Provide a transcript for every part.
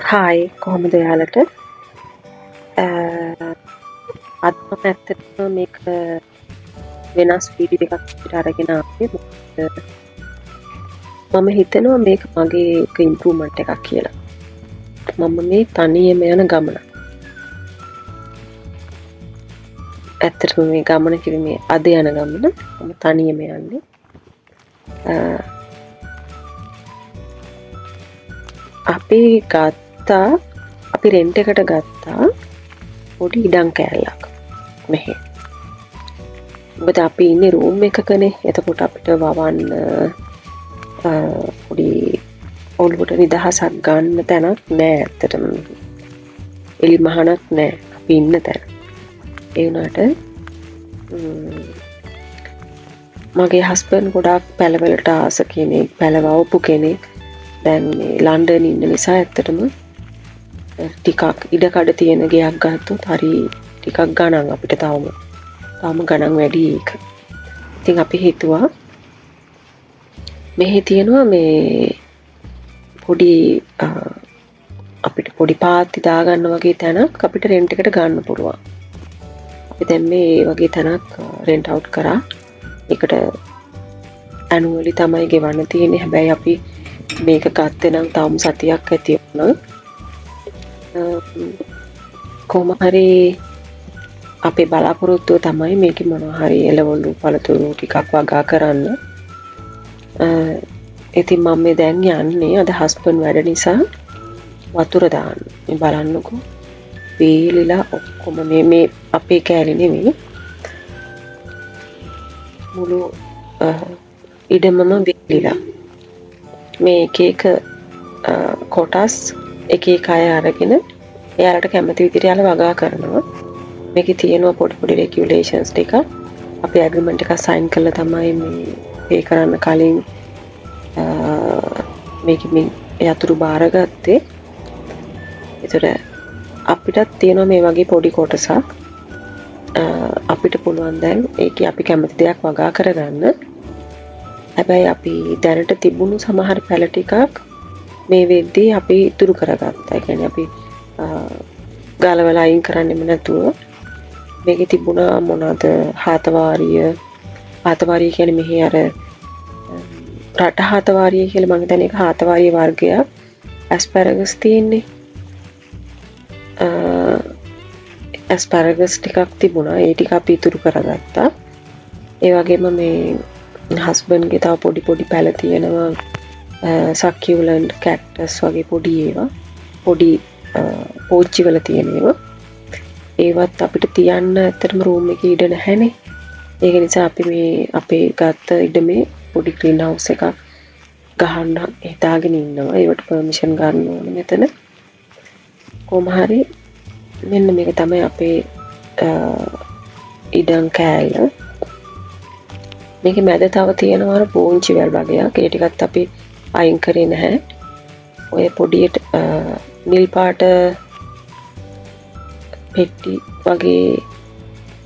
Hi කොහොමද ඔයාලට අද මම ඇත්තටම මේක වෙනස් වීඩියෝ එකක් විදිහට අරගෙන ආවේ මොකද මම හිතනවා මේක මගේ එක ඉම්ප්‍රූව්මන්ට් එකක් කියලා. මම මේ තනියම යන ගමන. ඇත්තටම මේ ගමන කිව්වේ මේ අද යන ගමන මම තනියම යන්නේ. අපි රෙන්ට් එකට ගත්තා පොඩි ඉඩම් කෑල්ලක් මෙහෙ. මොකද අපි ඉන්නේ රූම් එකකනේ. එතකොට අපිට වවන්න පොඩි ඔළුවට නිදහසක් ගන්න තැනක් නෑ ඇත්තටම. එලි මහනක් නෑ අපි ඉන්න තැන. ඒ වුණාට මගේ හස්බන්ඩ් ගොඩාක් පැලවලට ආස කෙනෙක්, පැලවවපු කෙනෙක්. දැන් මේ ලන්ඩන් ඉන්න නිසා ඇත්තටම ටිකක් ඉඩකඩ තියෙන ගෙයක් ගත්තොත් හරි ටිකක් ගණන් අපිට තාම ගණන් වැඩි ඒක. ඉතින් අපි හිතුවා මෙහි තියෙනවා මේ පොඩි අපිට පොඩි පාත්ති දාගන්න වගේ තැනක් අපිට රෙන්ට් එකට ගන්න පුළුවන්. අපි දැන් මේ වගේ තැනක් රෙන්ට් අවුට් කරා. ඒකට ඇනුවලි තමයි ගෙවන්න තියෙන්නේ. හැබැයි අපි මේක ගත්තේ නම් තාම සතියක් ඇති වුණා. කොහොම හරි අපේ බලාපොරොත්තුව තමයි මේක මොනවා හරි එළවලු පළතුරු ටිකක් වගා කරන්න. ඉතින් මම මේ දැන් යන්නේ අද හස්බන්ඩ් වැඩ නිසා වතුර දාන්න. මේ බලන්නකෝ. වේලිලා ඔක්කොම මේ අපේ කෑලි නෙමෙයි. මුළු ඉඩමම වේලිලා. මේ එක කොටස් එක අය අරගෙන එයාලට කැමති විදිහට යාලා වගා කරනවා. මේකේ තියෙනවා පොඩි රෙගියුලේෂන්ස් ටික. අපි ඇග්‍රීමන්ට් එකක් සයින් කරලා තමයි මේ පේ කරන්න කලින් මේක මේ යතුරු බාරගත්තේ. ඒතර අපිටත් තියෙනවා මේ වගේ පොඩි කොටසක්. අපිට පුළුවන් දැන් ඒකේ අපි කැමති දෙයක් වගා කරගන්න. හැබැයි අපි දැනට තිබුණු සමහර පැල ටිකක් මේ වෙද්දී අපි ඉතුරු කරගත්තා. ඒ කියන්නේ අපි ගාලවලා අයින් කරන්නෙම නැතුව මේකේ තිබුණා මොනවාද හාතවාරිය කියන්නේ මෙහි අර රට හාතවාරිය කියලා මම හිතන්නේ ඒක හාතවාරිය වර්ගයක්. ඇස්පැරගස් තියෙන්නේ. ඇස්පැරගස් ටිකක් තිබුණා. ඒ ටික අපි ඉතුරු කරගත්තා. ඒ වගේම මේ හස්බන්ඩ්ගේ තව පොඩි පැල තියෙනවා. සක්කියුලන්ට් කැක්ටස් වගේ පොඩි ඒවා. පොඩි පෝච්චි වල තියෙන ඒවා. ඒවත් අපිට තියන්න ඇත්තටම රූම් එකේ ඉඩ නැහැනේ. ඒක නිසා අපි මේ අපේ ගත්ත ඉඩමේ පොඩි ග්‍රීන් හවුස් එකක් ගහන්න හිතාගෙන ඉන්නවා. ඒවට පර්මිෂන් ගන්න ඕනේ මෙතන. කොහොම හරි මෙන්න මේක තමයි අපේ ඉඩම් කෑල්ල. මේකේ මැද තව තියෙනවා පෝංචි වැල් වගේක්. ඒ ටිකත් අපි අයින් කරේ නැහැ. ඔය පොඩියට නිල් පාට පෙට්ටි වගේ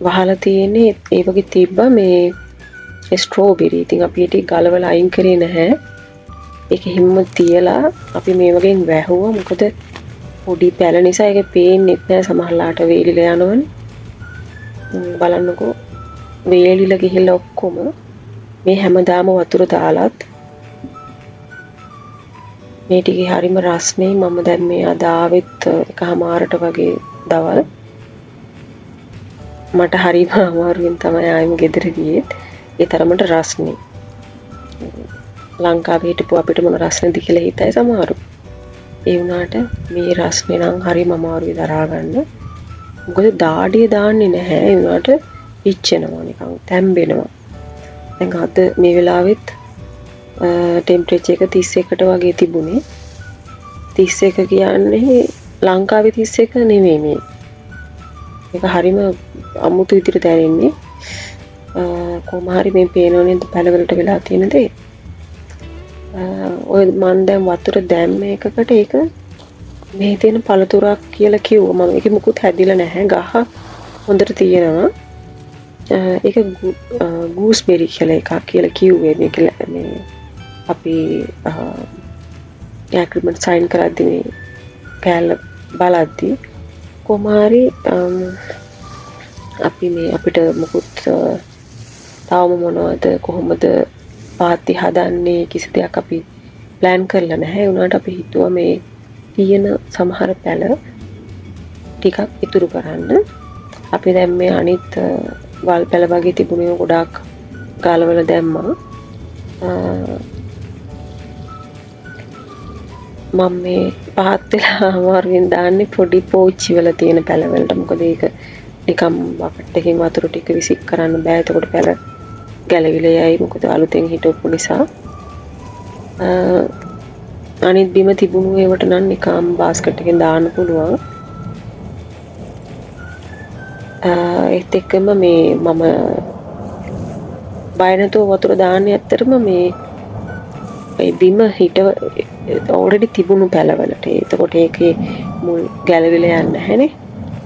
වහලා තියෙන්නේ. ඒ වගේ තිබ්බා මේ ස්ට්‍රෝබෙරි. ඉතින් අපි ඒක ගලවලා අයින් කරේ නැහැ. ඒක හිම්ම තියලා අපි මේ වගේ වැහුවා. මොකද පොඩි පැල නිසා ඒක පේන්නේ නැහැ. සමහරලාට වේලිලා යනවනේ. බලන්නකෝ වේලිලා ගිහිල්ලා ඔක්කොම මේ හැමදාම වතුර දාලත් මේ ටිකේ හරිම රස්නේ. මම දැන් මේ අද ආවෙත් එකමාරට වගේ දවල් මට හරිම අමාරුවෙන් තමයි ආයෙම ගෙදර ගියේ. ඒ තරමට රස්නේ. ලංකාවේ හිටපු අපිට මොන රස්නේද කියලා හිතයි සමහරු. ඒ වුණාට මේ රස්නේ නම් හරිම අමාරුයි දරා ගන්න. මොකද දාඩිය දාන්නේ නැහැ. ඒ වුණාට පිච්චෙනවා නිකන් තැම්බෙනවා. දැන් අද මේ වෙලාවෙත් ටෙම්පරේචර් එක 31ට වගේ තිබුණේ. 31 කියන්නේ ලංකාවේ 31 නෙමෙයි මේ. මේක හරිම අමුතු විදිහට දැනෙන්නේ. කොහොම හරි මේ පේනවනේ පැලවලට වෙලා තියෙන දේ. ඔය මන් දැන් වතුර දැම්ම එකකට ඒක මේ තියෙන පළතුරක් කියලා කිව්වා. මම ඒක මුකුත් හැදිලා නැහැ. ගහ හොඳට තියෙනවා. ඒක ගූස්බෙරි කියලා එකක් කියලා කිව්වේ. මේක මේ අපි ඇග්‍රීමන්ට් සයින් කරද්දී මේ කෑල්ල බලද්දී කොහොම හරි අපි මේ අපිට මුකුත් තාම මොනවද කොහොමද පාත්ති හදන්නේ කිසි දෙයක් අපි ප්ලෑන් කරලා නැහැ. ඒ වුණාට අපි හිතුවා මේ තියෙන සමහර පැල ටිකක් ඉතුරු කරන්න. අපි දැන් මේ අනිත් වල් පැල වගේ තිබුණේ ගොඩාක් ගාලවල දැම්මා. මම මේ පහත් වෙලා අමාරුවෙන් දාන්නේ පොඩි පෝච්චි වල තියෙන පැලවලට. මොකද ඒක නිකම් බකට් එකකින් වතුර ටික විසික් කරන්න බෑ. එතකොට පැල ගැලවිලා යයි. මොකද අලුතෙන් හිටවපු නිසා. අනිත් බිම තිබුණු ඒවට නම් නිකම් බාස්කට් එකෙන් දාන්න පුළුවන්. ඒත් එක්කම මේ මම බය නැතුව වතුර දාන්නේ ඇත්තටම මේ ඒ බිම හිටව ඔල්රෙඩි තිබුණු පැලවලට. එතකොට ඒකේ මුල් ගැලවිලා යන්නේ නැහැනේ.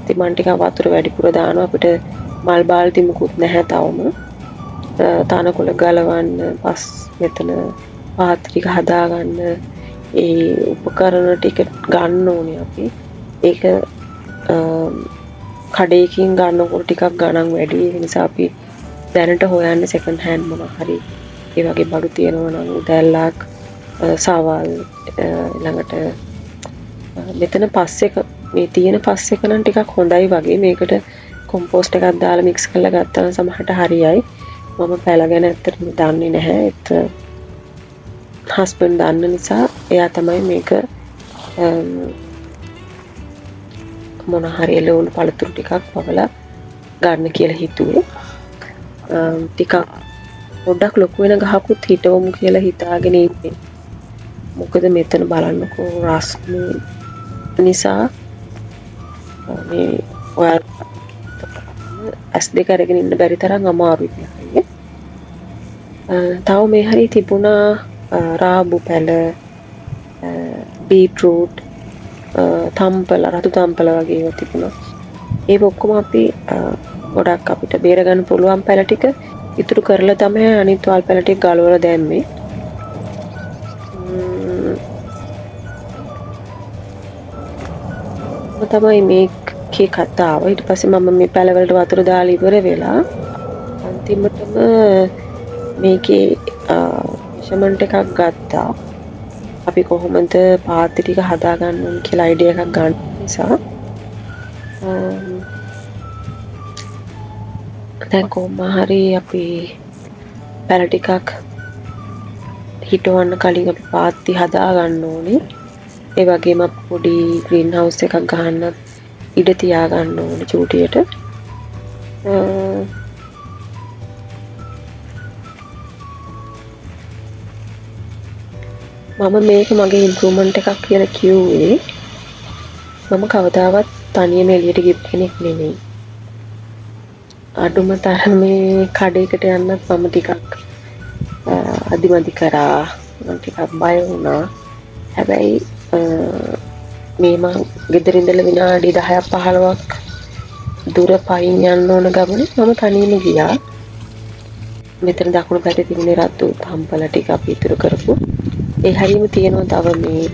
ඉතින් මම ටිකක් වතුර වැඩිපුර දානවා. අපිට මල් බාල්දි මුකුත් නැහැ තවම. තනකොළ ගලවන්න, පස් මෙතන පාත්‍ර ටික හදාගන්න, ඒ උපකරණ ටික ගන්න ඕනේ අපි. ඒක කඩේකින් ගන්නකොට ටිකක් ගණන් වැඩි. ඒ නිසා අපි දැනට හොයන්නේ සෙකන්ඩ් හෑන්ඩ් මොනවා හරි ඒ වගේ බඩු තියෙනවා නම් උදැල්ලක් සවල් ළඟට මෙතන පස් එක මේ තියෙන පස් එක නම් ටිකක් හොඳයි වගේ. මේකට කොම්පෝස්ට් එකක් දාලා මික්ස් කරලා ගත්තාම සමහරට හරියයි. මම පැල ගැන ඇත්තටම දන්නේ නැහැ. ඒත් හස්බන්ඩ් දන්න නිසා එයා තමයි මේක මොන හරි එළවලු පළතුරු ටිකක් වවලා ගන්න කියලා හිතුවේ. ටිකක් පොඩ්ඩක් ලොකු වෙන ගහකුත් හිටවමු කියලා හිතාගෙන ඉන්නේ. මොකද මෙතන බලන්නකෝ රස්නේ නිසා මේ ඔයාලා S2 අරගෙන ඉන්න බැරි තරම් අමාරුයි. තව මේ හරි තිබුණා රාබු පැල, බීට්රූට්, තම්පල, රතු තම්පල වගේ ඒවා තිබුණා. ඒක ඔක්කොම අපි ගොඩක් අපිට බේර ගන්න පුළුවන් පැල ටික ඉතුරු කරලා තමයි අනිත් වල් පැල ටික ගලවලා දැම්මේ. තමයි මේකේ කතාව. ඊට පස්සේ මම මේ පැල වලට වතුර දාලා ඉවර වෙලා අන්තිමටම මේකේ මෙෂර්මන්ට් එකක් ගත්තා. අපි කොහොමද පාත්ති ටික හදාගන්න ඕන කියලා අයිඩියා එකක් ගන්න නිසා දැන් කොහොම හරි අපි පැල ටිකක් හිටවන්න කලින් අපි පාත්ති හදා ගන්න ඕනේ. ඒ වගේම පොඩි ග්‍රීන් හවුස් එකක් ගහන්න ඉඩ තියා ගන්න ඕනේ චූටියට. මම මේක මගේ ඉම්ප්‍රූව්මන්ට් එකක් කියලා කිව්වේ. මම කවදාවත් තනියම එළියට ගිය කෙනෙක් නෙමෙයි. අඩුම තරමේ කඩේකට යන්නත් මම ටිකක් අදිමදි කරා. මම ටිකක් බය වුණා. හැබැයි මේ මම ගෙදර ඉඳලා විනාඩි 10ක් 15ක් දුර පයින් යන්න ඕන ගමනේ මම තනියම ගියා. මෙතන දකුණු පැත්තේ තිබුණේ රතු තම්පල ටික අපි ඉතුරු කරපු. ඒ හැරීම තියෙනවා තව මේ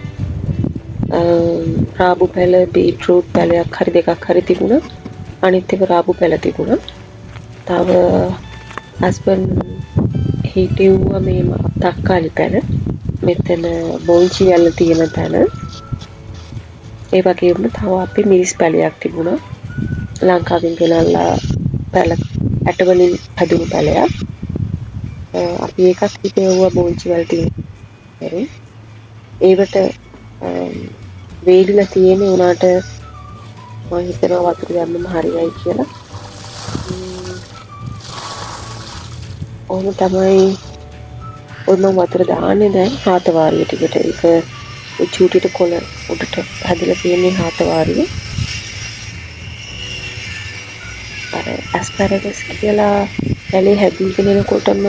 රාබු පැල, බීට්‍රූට් පැලයක් හරි දෙකක් හරි තිබුණා. අනිත් එක රාබු පැල තිබුණා. තව හස්බන්ඩ් හිටියුවා මේ තක්කාලි පැල. මෙතන බෝංචි වැල්ල තියෙන තැන. ඒ වගේම තව අපි මිරිස් පැලයක් තිබුණා. ලංකාවෙන් ගෙනල්ලා පැල ඇට වලින් හදුණු පැලයක්. අපි ඒකත් හිතෙව්වා බෝංචි වැල් තියෙන. ඒවට වේලිලා තියෙන උනාට මම හිතනවා වතුර දැම්මම හරියයි කියලා. ඔහොම තමයි ඔය මම වතුර දාන්නේ දැන් හාතවාරිය ටිකට. ඒක ඔය චූටිට කොළ උඩට හැදලා තියෙන හාතවාරිය. අර ඇස්පැරගස් කියලා පැලේ හැදීගෙන එනකොටම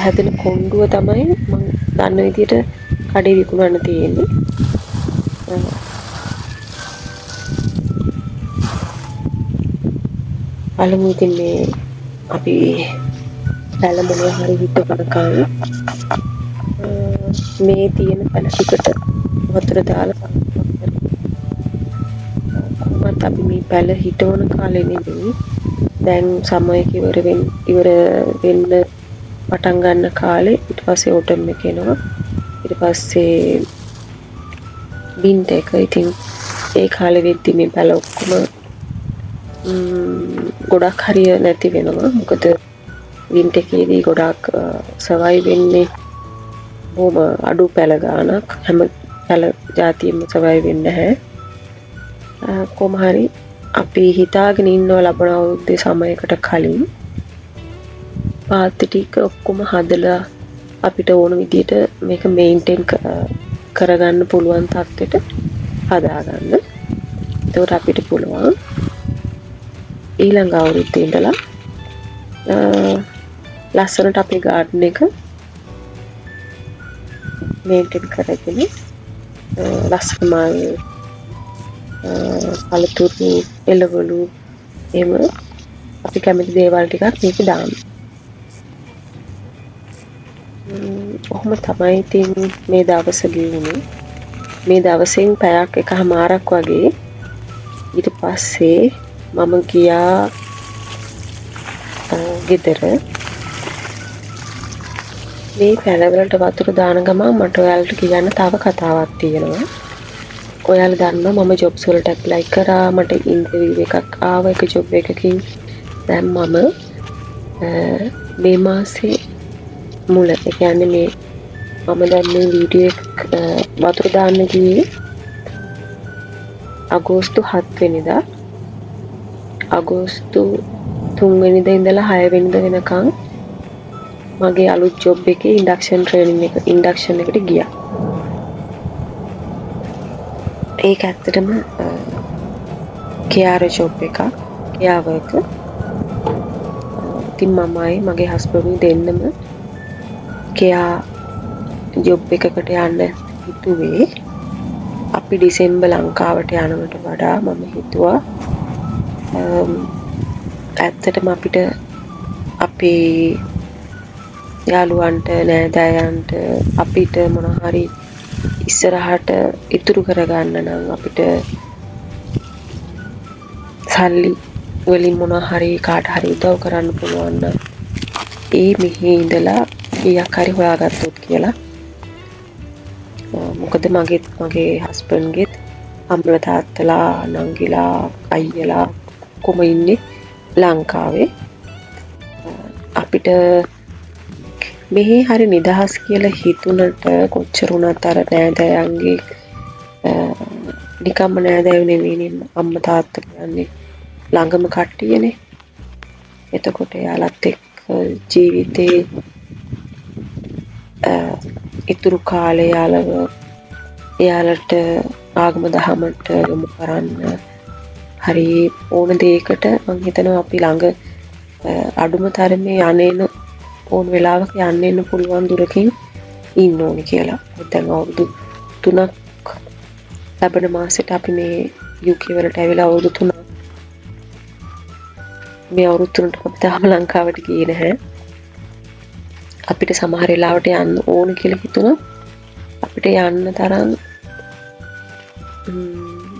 හැදෙන කොණ්ඩුව තමයි මම දන්න විදිහට කඩේ විකුණන්න තියෙන්නේ. බලමු ඉතින් මේ අපි පැල මොනවා හරි හිතවනකම් මේ තියෙන පැල ටිකට වතුර දාලා කොහොමත් අපි මේ පැල හිටවන කාලේ නෙමෙයි දැන් සමයක ඉවර වෙන්න පටන් ගන්න කාලේ ඊට පස්සේ ඔටම් එක එනවා ඊට පස්සේ වින්ටර් එක ඉතින් ඒ කාලේ වෙද්දි මේ පැල ඔක්කොම ගොඩක් හරිය නැති වෙනවා මොකද වින්ටර් එකේදී ගොඩක් සර්වයිව් වෙන්නේ බොහොම අඩු පැල ගානක් හැම පැල જાතියෙම සර්වයිව් වෙන්නේ නැහැ කොහොම හරි අපි හිතාගෙන ඉන්නව ලබන අවුරුද්දේ සමයකට කලින් පාත්ති ටික ඔක්කොම හදලා අපිට ඕන විදිහට මේක මේන්ටේන් කරගන්න පුළුවන් තත්ත්වෙට හදාගන්න. එතකොට අපිට පුළුවන් ඊළඟ අවුරුද්දේ ඉඳලා ලස්සනට අපේ ගාඩන් එක මේන්ටේන් කරගෙන ලස්සන මල් පළතුරු එළවලු එහෙම අපි කැමති දේවල් ටිකක් මේක දාන්න. ඔහොම තමයි ඉතින් මේ දවස ගියුනේ. මේ දවසෙන් පැයක් එකමාරක් වගේ ඊට පස්සේ මම ගියා ගෙදර. මේ පැලවලට වතුර දාන ගමන් මට ඔයාලට කියන්න තව කතාවක් තියෙනවා. ඔයාලා දන්නවා මම ජොබ්ස් වලට ඇප්ලයි කරා මට ඉන්ටර්විව් එකක් ආව එක ජොබ් එකකින් දැන් මම මේ මාසේ මුල ඒ කියන්නේ මේ මම දැන් මේ වීඩියෝ එක වතුර දාන්න ගියේ අගෝස්තු 7 වෙනිදා අගෝස්තු 3 වෙනිදා ඉඳලා 6 වෙනිදා වෙනකන් මගේ අලුත් ජොබ් එකේ ඉන්ඩක්ෂන් එකට ගියා. ඒක ඇත්තටම කෙයාර ජොබ් එකක් කෙයා වර්ක්. ඉතින් මමයි මගේ හස්බන්ඩ් දෙන්නම කෙයා ජොබ් එකකට යන්න හිතුවේ. අපි ඩිසෙම්බර් ලංකාවට යනවට වඩා මම හිතුවා ඇත්තටම අපිට අපේ යාළුවන්ට නෑදෑයන්ට අපිට මොන හරි ඉස්සරහට ඉතුරු කරගන්න නම් අපිට සල්ලි වලින් මොන හරි කාට හරි උදව් කරන්න පුළුවන් නම් ඒ මෙහි ඉඳලා ඊයක් හරි හොයාගත්තොත් කියලා. මොකද මගේ හස්බන්ඩ්ගෙත් අම්මලා තාත්තලා නංගිලා අයියලා කොම ඉන්නේ ලංකාවේ. අපිට මෙහි හරි නිදහස් කියලා හිතුණට කොච්චර වුණත් අර නෑදෑයන්ගේ නිකම්ම නෑදෑයෝ නෙවෙයිනේ අම්මා තාත්තා කියන්නේ ළඟම කට්ටියනේ. එතකොට එයාලත් එක්ක ජීවිතේ ඉතුරු කාලේ එයාලට ආගම දහමට යොමු කරන්න හරි ඕන දෙයකට මම හිතනවා අපි ළඟ අඩුම තරමේ යන්නේන ඕන වෙලාවක යන්න පුළුවන් දුරකින් ඉන්න ඕනේ කියලා. දැන් අවුරුදු 3ක් ලැබෙන මාසෙට අපි මේ UK වලට ඇවිල්ලා අවුරුදු 3ක් මේ අවුරුදු 3ට අපි තාම ලංකාවට ගියේ නැහැ. අපිට සමහර වෙලාවට යන්න ඕන කියලා හිතුණා. අපිට යන්න තරම්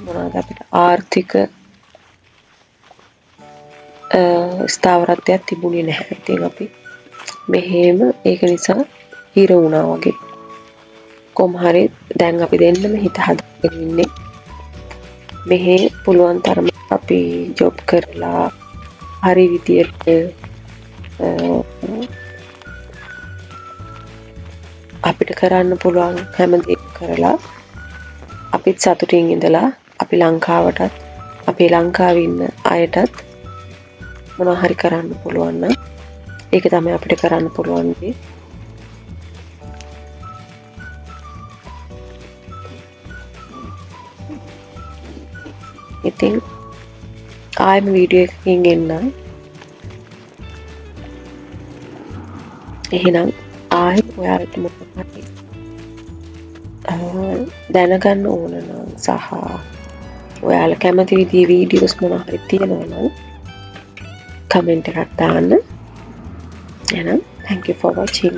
මොනවාද අපිට ආර්ථික ස්ථාවරත්වයක් තිබුණේ නැහැ. ඉතින් අපි මෙහෙම ඒක නිසා හිර වුණා වගේ. කොහොම හරි දැන් අපි දෙන්නම හිත හදාගෙන ඉන්නේ. මෙහෙ පුළුවන් තරම අපි ජොබ් කරලා හරි විදියට අපිට කරන්න පුළුවන් හැමදේම කරලා අපිත් සතුටින් ඉඳලා අපි ලංකාවටත් අපේ ලංකාවේ ඉන්න අයටත් මොනවා හරි කරන්න පුළුවන් නම් ඒක තමයි අපිට කරන්න පුළුවන් දේ. ඉතින් ආයෙම වීඩියෝ එකකින් එන්නම්. එහෙනම් ආයෙත් ඔයාලට මොකක් හරි දැනගන්න ඕන නම් සහ ඔයාලා කැමති විදිහේ වීඩියෝස් මොනවා හරි තියෙනවා නම් කමෙන්ට් එකක් දාන්න. එහෙනම් thank you for watching.